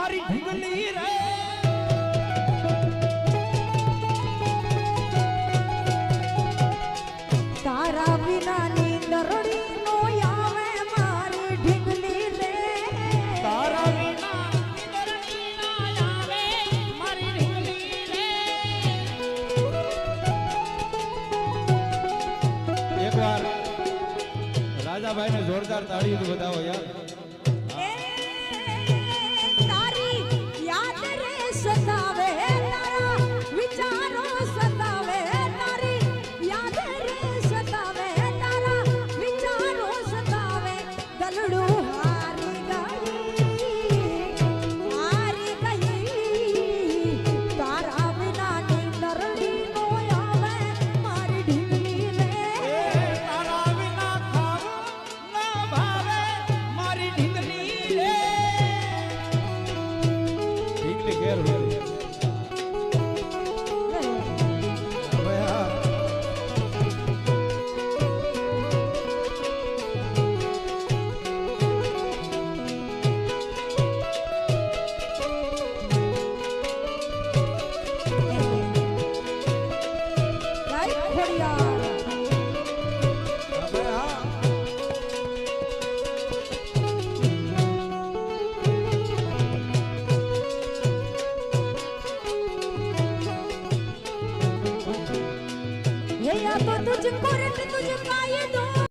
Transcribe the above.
મારી ઢીંગલી રે તારા વિનાની દરડી નો આવે મારી ઢીંગલી રે તારા વિના દરડી ના આવે મારી ઢીંગલી રે એકવાર રાજાભાઈને જોરદાર તાળીઓ બતાવો યાર